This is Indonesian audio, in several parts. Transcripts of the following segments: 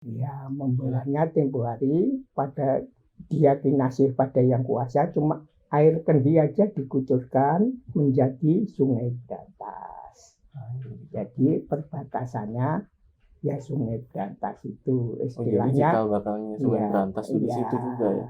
Ya, membelahnya tempo hari pada dia kinasih pada yang kuasa, cuma air kendi aja dikucurkan menjadi Sungai Berantas. Jadi perbatasannya ya Sungai Berantas itu istilahnya. Jadi cikal bakalnya Sungai Berantas itu di situ juga ya.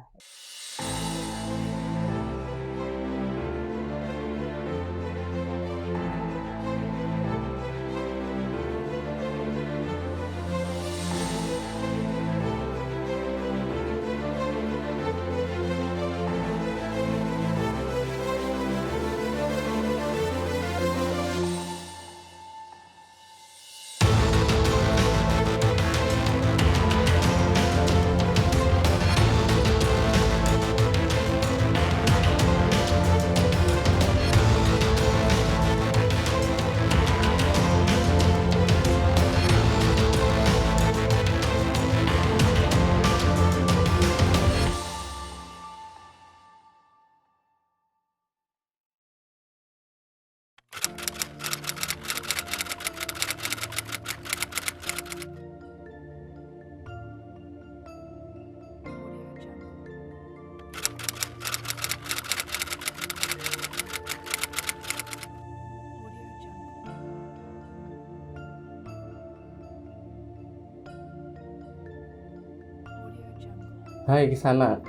Hai Kisana,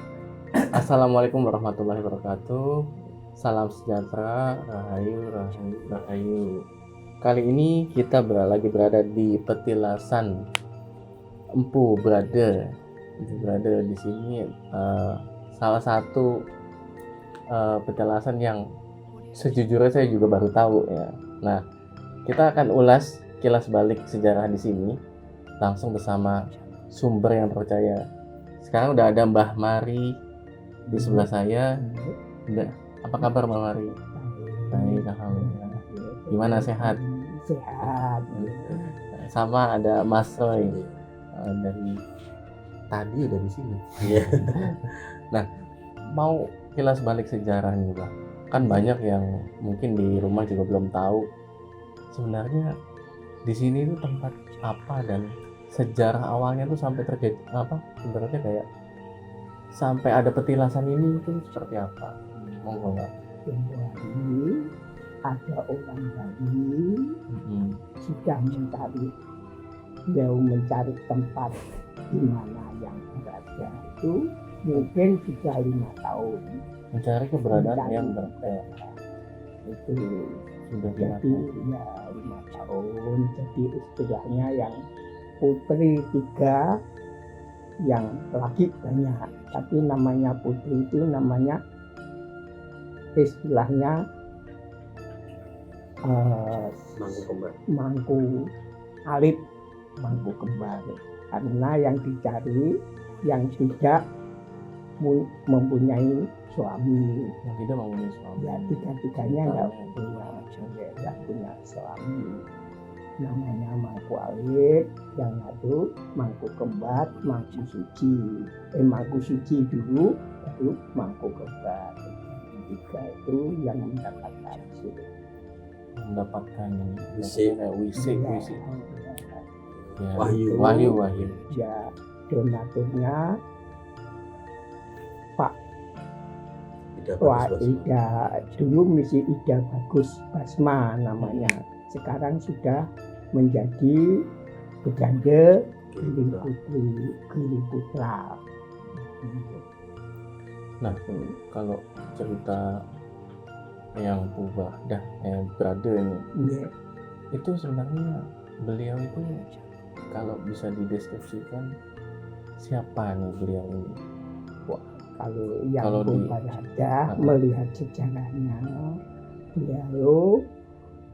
Assalamualaikum warahmatullahi wabarakatuh. Salam sejahtera, rahayu, rahayu, rahayu. Kali ini kita lagi berada di petilasan Empu Brother. Di sini salah satu petilasan yang sejujurnya saya juga baru tahu ya. Nah, kita akan ulas kilas balik sejarah di sini langsung bersama sumber yang terpercaya. Sekarang udah ada Mbah Mari di sebelah saya. Apa kabar Mbah Mari? Baik, alhamdulillah. Gimana, sehat? Sehat. Sama ada Mas Roy dari tadi udah di sini. Nah, mau kilas balik sejarah nih, Bang. Kan banyak yang mungkin di rumah juga belum tahu sebenarnya di sini itu tempat apa dan sejarah awalnya tuh sampai terjadi apa, sebenarnya kayak sampai ada petilasan ini itu seperti apa? Monggo Mbak. Jadi ada orang Bali sudah mencari tempat di mana yang berada itu mungkin sudah 5 tahun. Mencari keberadaan yang berada itu sudah jadi ya 5 tahun. Jadi istilahnya yang putri 3, yang laki banyak, tapi namanya putri itu namanya istilahnya mangku alip, mangku kembar, karena yang dicari yang tidak mempunyai suami, yang tidak mempunyai suami. Ya, tiga-tiganya nggak punya suami. Namanya mangku alif, yang satu mangku kembar, mangku suci. Mangku suci dulu, baru mangku kembar. 3 itu yang mendapatkan wisi. Ya, wahyu. Ya, donaturnya Pak Ida, dulu misi Ida Bagus Basma namanya. Sekarang sudah menjadi Bedanda Gili Putra. Nah, kalau cerita yang Brother ini, itu sebenarnya beliau itu kalau bisa dideskripsikan siapa nih beliau ini? Kalau yang berada melihat sejarahnya, beliau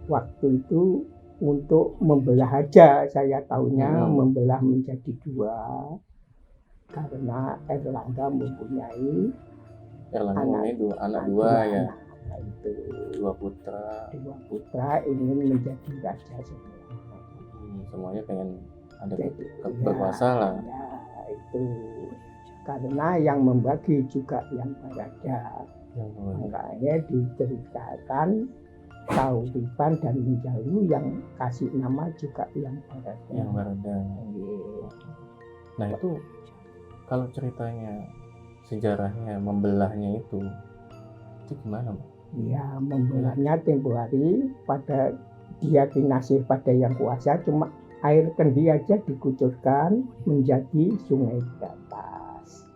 waktu itu untuk membelah aja, saya tahunya membelah menjadi 2 karena Erlangga mempunyai anak 2 ya. Nah, itu 2 putra ingin menjadi raja semua. Semuanya pengen ada berkuasa lah. Ya, itu karena yang membagi juga yang berada. Makanya diceritakan Tauripan dan Menjalu yang kasih nama juga yang berada. Yang berada. Nah itu kalau ceritanya sejarahnya membelahnya itu gimana, Bang? Ya, membelahnya tempo hari pada diakinasi pada yang kuasa, cuma air kendi aja dikucurkan menjadi sungai Berantas.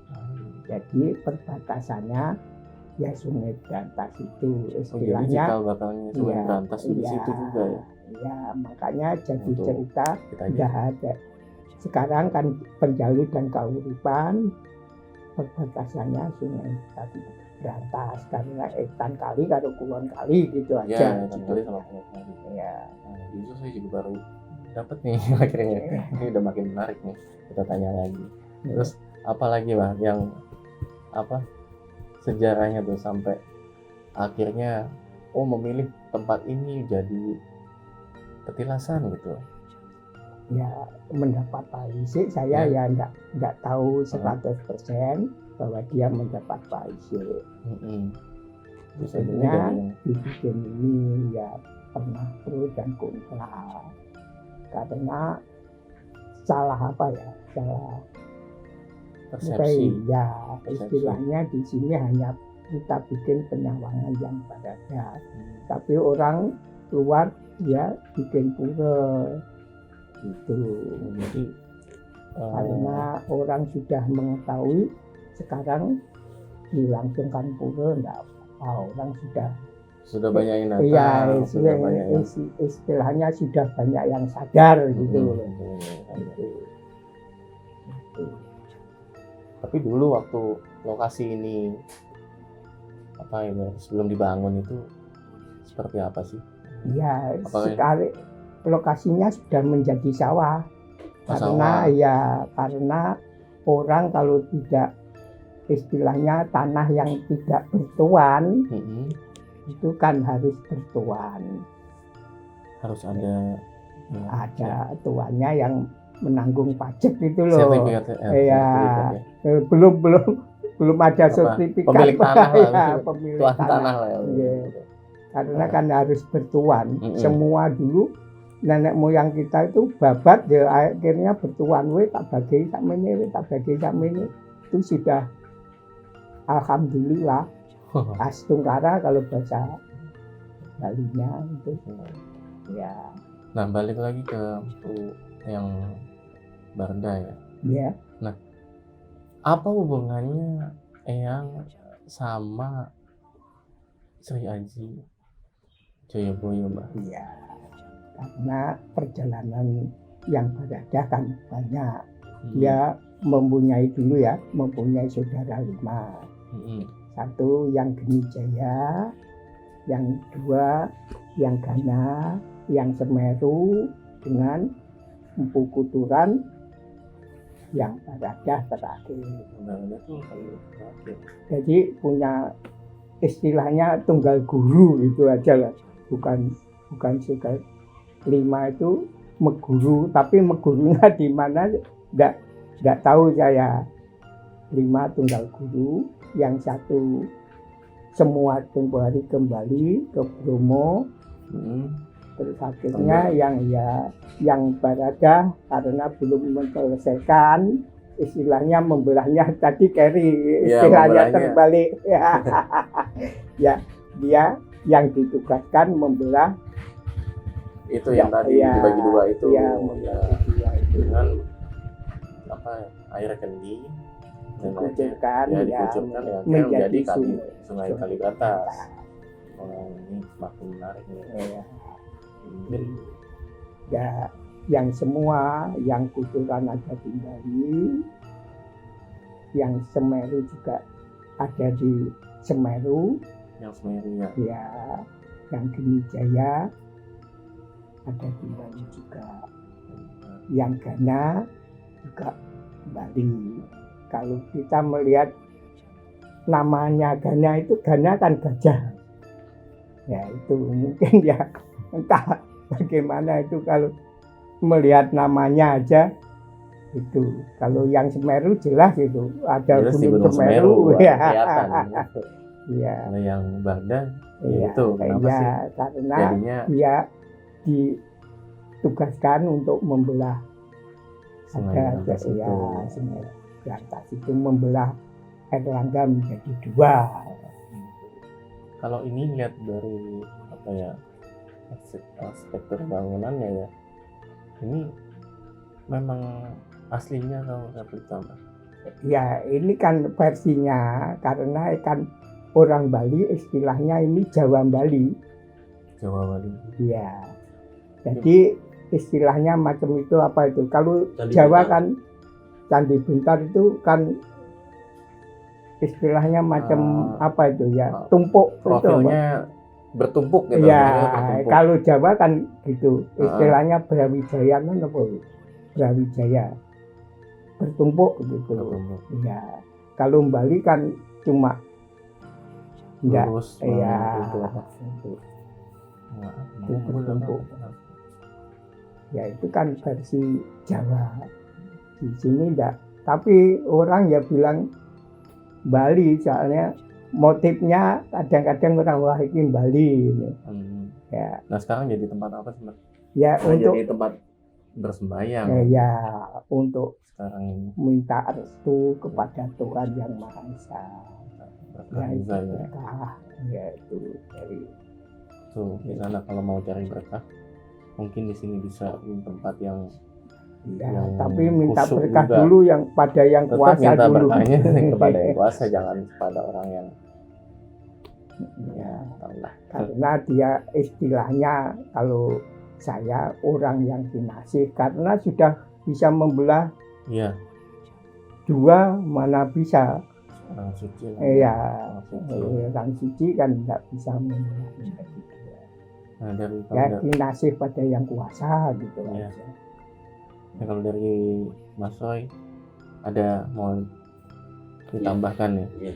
Jadi perbatasannya ya sungai Berantas itu istilahnya. Jadi cikal bakalnya sungai Berantas di situ juga ya? Ya, makanya jadi Untuk cerita udah ada. Sekarang kan Penjalu dan Kauripan perbatasannya sungai Berantas karena etan kali karo kulon kali gitu aja. Ya, etan kali sama kulon kali. Ya. Nah, itu saya juga baru dapat nih akhirnya. Ini udah makin menarik nih. Kita tanya lagi. Terus apa lagi, Bang, yang apa sejarahnya tuh sampai akhirnya memilih tempat ini jadi petilasan gitu? Ya, mendapat paisi saya ya enggak tahu 100% bahwa dia mendapat paisi. Sebenarnya dibikin ini ya pernah pro dan kontra karena salah persepsi. Ya, istilahnya di sini hanya kita bikin penyawangan yang berada, tapi orang luar dia bikin pura itu. Jadi karena orang sudah mengetahui sekarang dilangsungkan pura enggak apa, orang sudah banyak yang datang. Iya, istilahnya sudah banyak yang sadar gitu. Tapi dulu waktu lokasi ini sebelum dibangun itu seperti apa sih? Iya, sekali lokasinya sudah menjadi sawah. Karena orang kalau tidak istilahnya tanah yang tidak bertuan itu kan harus bertuan. Harus ada tuannya yang menanggung pajak itu loh. Sertifikat. Belum ada sertifikat pemilik tanah tuan tanah lah. Karena kan harus bertuan. Semua dulu nenek moyang kita itu babat ya akhirnya bertuan tak bagi sak mene itu sudah alhamdulillah. Astungkara kalau bahasa Balinya itu ya. Nah, balik lagi ke yang Barda ya. Iya. Nah, apa hubungannya Eyang sama Sri Aji Joyoboyo, Mbak? Iya. Karena perjalanan yang berada kan banyak. Dia mempunyai saudara 5. Satu yang Geni Jaya, yang 2 yang Gana, yang Semeru dengan Empu Kuturan, yang Barada terakhir. Jadi punya istilahnya tunggal guru itu aja lah, bukan sudah 5 itu meguru, tapi megurunya di mana enggak tahu saya. 5 tunggal guru, yang 1 semua tempo hari kembali ke Bromo. Terus akhirnya yang Barada karena belum menyelesaikan istilahnya membelahnya tadi Keri istilahnya terbalik. Ya, dia yang ditugaskan membelah itu yang tadi dibagi 2 itu. Dengan air kendi dikucurkan menjadi sungai Kalibata. Ini semakin menarik nih. Ya, yang semua yang Kuturan ada di Bali, yang Semeru juga ada di Semeru. Yang Semeru ya. Yang Geni Jaya ada di Bali juga. Yang Gana juga Bali. Kalau kita melihat namanya Gana itu Gana kan gajah. Ya itu mungkin ya entah bagaimana itu kalau melihat namanya aja itu. Kalau yang Semeru jelas itu ada Gunung Semeru ya. Ya. Kalau yang Barda itu kenapa sih? Karena dia ditugaskan untuk membelah Sungai ada Berantas ya itu. Sungai Berantas itu membelah Erlangga menjadi dua. Kalau ini lihat dari apa ya, arsitektur bangunannya ya, ini memang aslinya atau replika, Mbak? Ya ini kan versinya, karena kan orang Bali istilahnya ini Jawa Bali. Jawa Bali. Ya, jadi istilahnya macam itu apa itu? Kalau Candi Jawa Bentar. kan Candi Bentar itu kan istilahnya macam apa itu ya? Tumpuk itu apa? Profilnya bertumpuk gitu. Ya, profilnya bertumpuk. kalau Jawa kan gitu, istilahnya Brawijaya apa? Brawijaya bertumpuk gitu. Bertumpuk. Ya, kalau Bali kan cuma enggak, Lurus ya, itu apa? itu. Nah, Bertumpuk. Ya itu kan versi Jawa. Di sini enggak. Tapi orang ya bilang Bali, soalnya motifnya kadang-kadang orang wah ini Bali ini. Ya, Nah sekarang jadi tempat apa sih, Mbak? ya untuk Jadi tempat bersembayang ya untuk sekarang ini. minta restu kepada Tuhan yang Maha Esa. Ya itu Berkah ya. berkah. Ya itu dari Tuh di sana kalau mau cari berkah, mungkin di sini bisa di tempat yang ya, yang tapi minta khusyuk berkah juga. dulu yang pada yang Tetap kuasa minta dulu. berkahnya kepada yang kuasa, jangan kepada orang yang Ya, tahu lah. karena dia istilahnya kalau saya orang yang kinasih, karena sudah bisa membelah Iya, dua mana bisa. orang suci lah. Ya, Orang suci. orang suci kan tidak bisa membelah menjadi dua. Nah dari Ya kalau, kinasih pada yang kuasa gitu Iya. aja. kalau dari Mas Roy ada mau ditambahkan ya? Iya.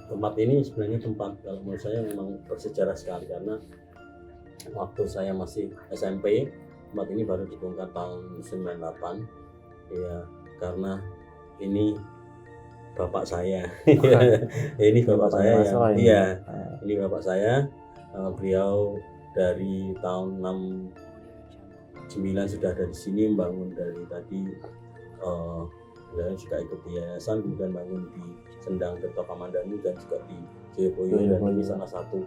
Tempat ini sebenarnya tempat kalau menurut saya memang bersejarah sekali, karena waktu saya masih SMP tempat ini baru dibongkar tahun 98 ya, karena ini bapak saya. Ini bapak saya Mas yang, Roy. iya, Nah, ini bapak saya. Beliau dari tahun 69 sudah ada di sini, membangun dari tadi. Beliau juga ikut di yayasan, kemudian bangun di Sendang Tirto Kamandanu dan juga di Joyoboyo, dan ini salah satu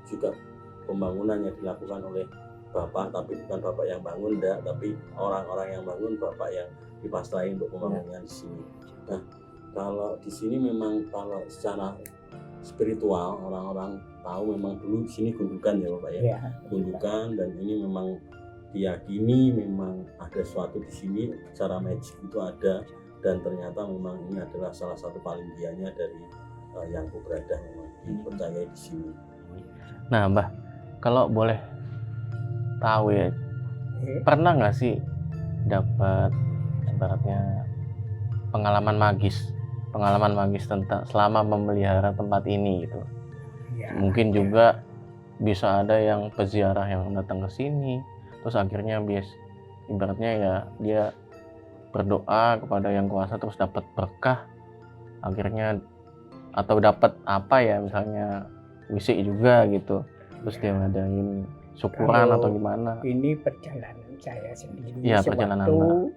juga pembangunan yang dilakukan oleh bapak, tapi bukan bapak yang bangun, enggak, tapi orang-orang yang bangun, bapak yang dipasrahin untuk pembangunan di sini. Nah, kalau di sini memang kalau secara spiritual orang-orang tahu memang dulu di sini gundukan ya Bapak ya. Ya, Gundukan, dan ini memang diyakini memang ada sesuatu di sini, secara magic itu ada, dan ternyata memang ini adalah salah satu paling dianya dari yang berada memang dipercayai di sini. Nah Mbah, kalau boleh tahu ya, pernah nggak sih dapat ibaratnya pengalaman magis tentang selama memelihara tempat ini gitu? ya, Mungkin juga bisa ada yang peziarah yang datang ke sini, terus akhirnya ibaratnya ya dia berdoa kepada yang kuasa terus dapat berkah akhirnya, atau dapat apa ya, misalnya wisik juga gitu, terus dia ngadain syukuran Kalau atau gimana. ini perjalanan saya sendiri. Iya, perjalanan sewaktu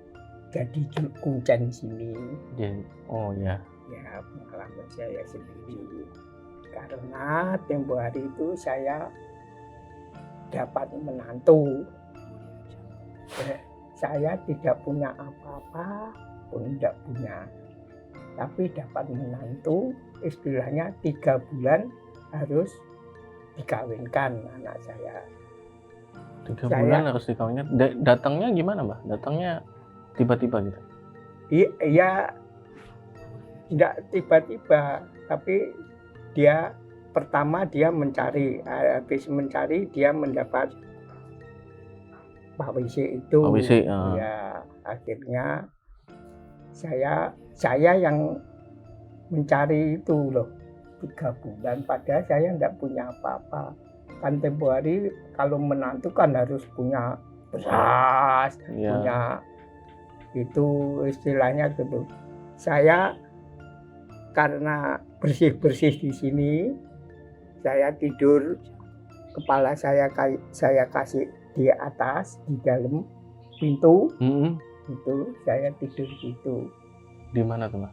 jadi kuncen sini. Oh ya, Ya, pengalaman saya sendiri. Karena tempo hari itu saya dapat menantu. Saya tidak punya apa-apa pun tidak punya, tapi dapat menantu, istilahnya 3 bulan harus dikawinkan anak saya. 3 bulan harus dikawinkan. Datangnya gimana Mbak? Datangnya tiba-tiba gitu? Iya, tidak tiba-tiba, tapi dia pertama dia mencari, habis mencari dia mendapat Pak Wisi itu. Pak Wisi, ya akhirnya saya yang mencari itu loh 3 bulan, padahal saya tidak punya apa-apa. Kan tempo hari kalau menantu kan harus punya beras, ya. punya itu istilahnya gitu. Saya karena bersih-bersih di sini, saya tidur, kepala saya kasih di atas, di dalam pintu Mm-mm. itu saya tidur situ. Di mana tuh, Mbah?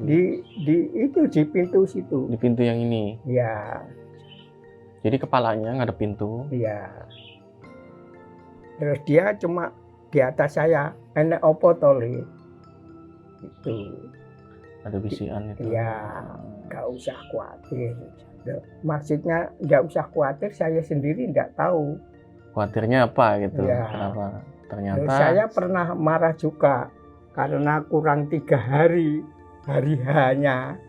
Di itu di pintu situ. Di pintu yang ini. Ya, Jadi kepalanya ngadep pintu. ya. Terus dia cuma di atas saya, enek opo tole. Itu. Ada bisikan itu. Ya, nggak usah khawatir. Maksudnya nggak usah khawatir, saya sendiri nggak tahu. Khawatirnya apa gitu? Ya. Kenapa? Ternyata Terus saya pernah marah juga karena kurang 3 hari hanya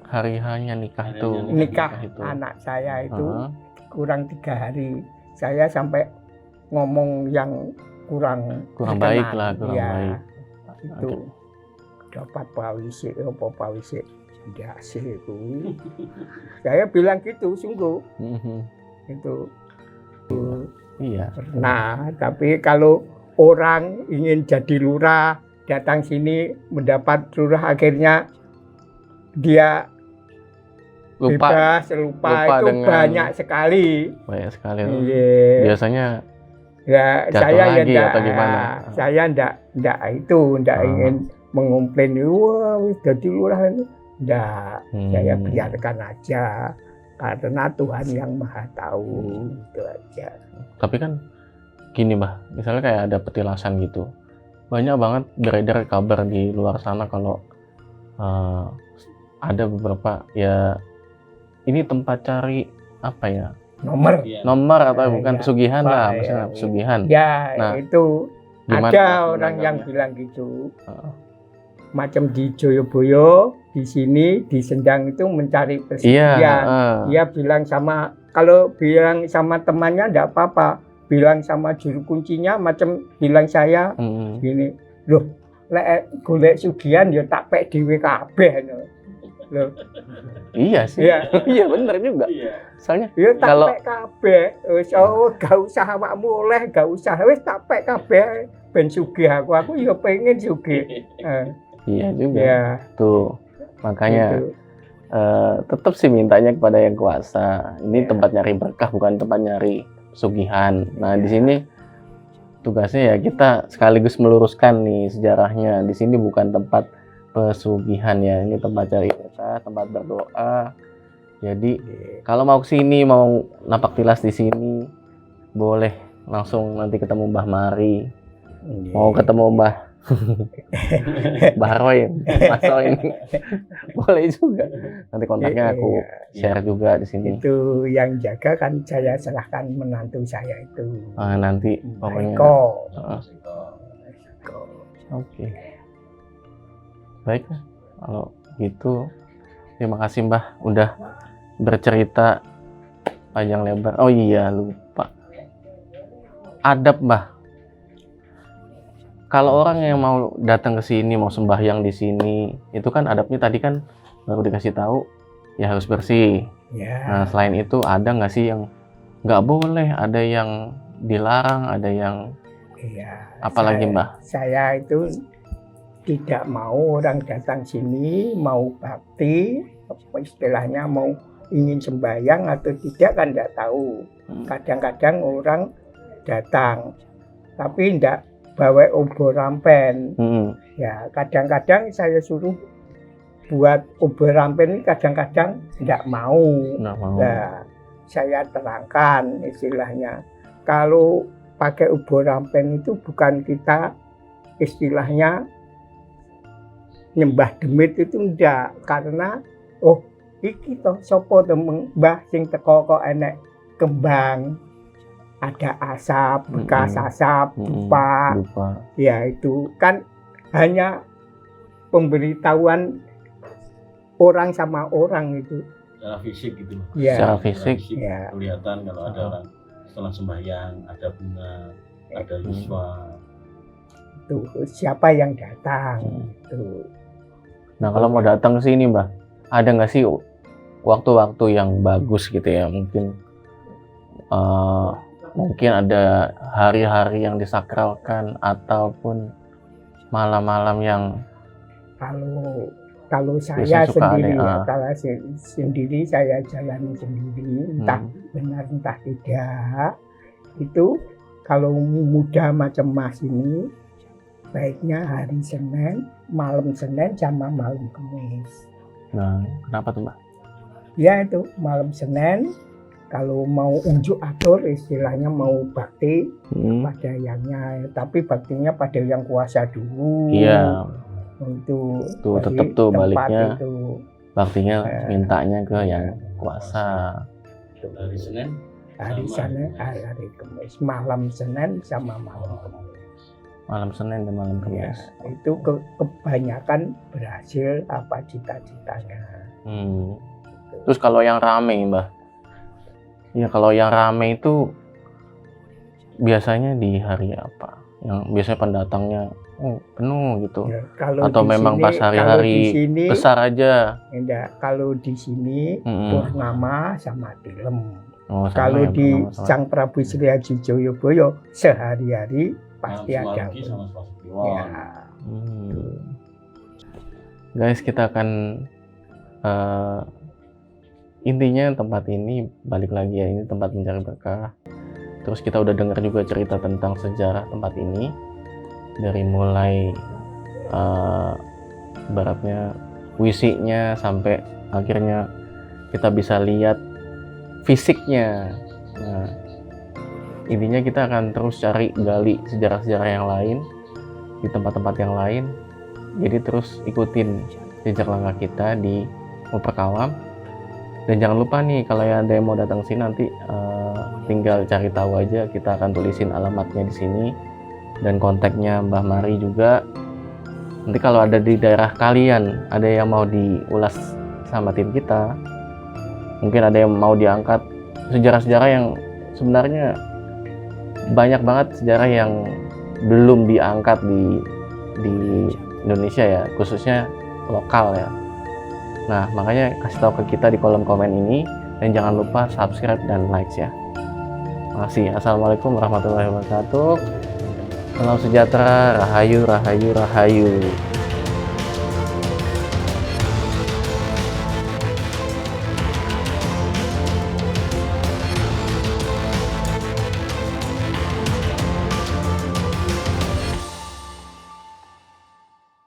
hari hanya nikah Hari tuh. hanya nikah itu. anak saya itu Heeh. kurang 3 hari. Saya sampai ngomong yang kurang baik berkenan. lah, kurang Ya, baik. itu dapat pawisi apa pawisi dasi kuwi. Saya bilang gitu sungguh Mhm. itu. Iya. Nah, tapi kalau orang ingin jadi lurah datang sini mendapat lurah akhirnya dia Lupa bebas, lupa itu dengan- banyak sekali. banyak sekali. Iya. Biasanya Ya, jatuh saya lagi ya atau gimana? saya ndak ingin mengomplain, wah wis jadi lurah ini. Ndak, saya biarkan aja karena Tuhan yang Maha tahu, itu aja. Tapi kan gini, Mbah, misalnya kayak ada petilasan gitu. Banyak banget beredar kabar di luar sana kalau ada beberapa ya ini tempat cari apa ya? Nomor. Iya. Nomor atau bukan Ya. pesugihan lah, Iya. maksudnya pesugihan. Ya, Nah, itu gimana ada Mbah orang yang menanggapnya? bilang gitu. Heeh. Macam di Joyoboyo, di sini di Sendang itu mencari Iya, pesugihan. heeh. Dia bilang kalau bilang sama temannya enggak apa-apa, bilang sama juru kuncinya macam bilang saya Mm. gini, loh lek golek sugihan ya tak pek dhewe kabeh no. Loh, Iya sih. Iya. Iya bener juga. Iya. Soalnya ya tak Kalau- pek kabeh. Wis gak usah awakmu oleh, gak usah wis tak pek kabeh ben sugih aku ya pengen sugih. iya juga. Ya, Tuh. Makanya gitu. tetap sih mintanya kepada yang kuasa. Ini Ya. tempat nyari berkah, bukan tempat nyari pesugihan. Nah, di sini tugasnya ya kita sekaligus meluruskan nih sejarahnya. Di sini bukan tempat pesugihan ya. Ini tempat cari berkah, tempat berdoa. Jadi kalau mau kesini, mau napak tilas di sini, boleh langsung nanti ketemu Mbah Mari. Mau ketemu Mbah Roy, Mas Roy, boleh juga. Nanti kontaknya aku share juga di sini. Itu yang jaga kan saya serahkan menantu saya itu. Nanti pokoknya. Eko. Oke. Baik, kalau gitu terima kasih Mbah udah bercerita panjang lebar. Oh iya, lupa. Adab Mbah. Kalau orang yang mau datang ke sini, mau sembahyang di sini, itu kan adabnya tadi kan baru dikasih tahu ya harus bersih. Ya. Nah, selain itu ada nggak sih yang nggak boleh, ada yang dilarang, ada yang Iya. apalagi Mbah? Saya itu tidak mau orang datang sini mau bakti, apa istilahnya mau ingin sembahyang atau tidak kan tidak tahu. Kadang-kadang orang datang tapi tidak bawa obor rampen. Ya, kadang-kadang saya suruh buat obor rampen ini kadang-kadang tidak mau. Nggak mau. Nah, saya terangkan istilahnya. Kalau pakai obor rampen itu bukan kita istilahnya nyembah demit itu enggak. Karena, iki toh sopo temeng mbah sing teko kok enek kembang. Ada asap, bekas asap, dupa. Ya itu kan hanya pemberitahuan orang sama orang itu. Secara fisik gitu. Ya. Secara fisik. Ya. Kelihatan kalau ada orang setelah sembahyang, ada bunga, ada yuswa. Itu siapa yang datang itu. Nah, kalau mau datang ke sini Mbah, ada nggak sih waktu-waktu yang bagus gitu ya? Mungkin ada hari-hari yang disakralkan ataupun malam-malam yang kalau saya biasanya suka sendiri ada, ya, kalau sendiri saya jalani sendiri, entah benar entah tidak, itu kalau muda macam Mas ini baiknya hari Senin, malam Senin sama malam Kamis. Nah, kenapa tuh Mbak? Ya itu malam Senin kalau mau unjuk atur istilahnya mau bakti pada yangnya, tapi baktinya pada yang kuasa dulu. Iya. Untuk Tuh tetap tuh tempat baliknya itu. baktinya mintanya ke yang kuasa. Hari Senin Hari sama Senin, hari Kamis, malam Senin sama malam Kamis. Malam Senin dan malam Ya, Kamis. itu kebanyakan berhasil apa cita-citanya. Terus kalau yang rame Mbah, ya kalau yang rame itu biasanya di hari apa? Yang biasanya pendatangnya penuh gitu. Ya, kalau Atau di memang sini, pas hari-hari besar aja? Enggak, kalau di sini purnama sama tilem. Oh, sama Kalau ya, di purnama sama. Sang Prabu Sri Haji Joyoboyo sehari-hari pasti Malam ada. Semanggi sama Selasa Ya, Kliwon. Guys, kita akan intinya tempat ini balik lagi ya, ini tempat mencari berkah. Terus kita udah dengar juga cerita tentang sejarah tempat ini dari mulai ibaratnya puisinya sampai akhirnya kita bisa lihat fisiknya. Nah, intinya kita akan terus cari gali sejarah-sejarah yang lain di tempat-tempat yang lain. Jadi terus ikutin jejak langkah kita di Muperkawam. Dan jangan lupa nih, kalau ada yang mau datang sini nanti tinggal cari tahu aja, kita akan tulisin alamatnya di sini dan kontaknya Mbah Mari juga. Nanti kalau ada di daerah kalian ada yang mau diulas sama tim kita, mungkin ada yang mau diangkat sejarah-sejarah yang sebenarnya banyak banget sejarah yang belum diangkat di Indonesia ya, khususnya lokal ya. Nah, makanya kasih tahu ke kita di kolom komen ini, dan jangan lupa subscribe dan like ya. Makasih. Assalamualaikum warahmatullahi wabarakatuh. Salam sejahtera, rahayu, rahayu, rahayu.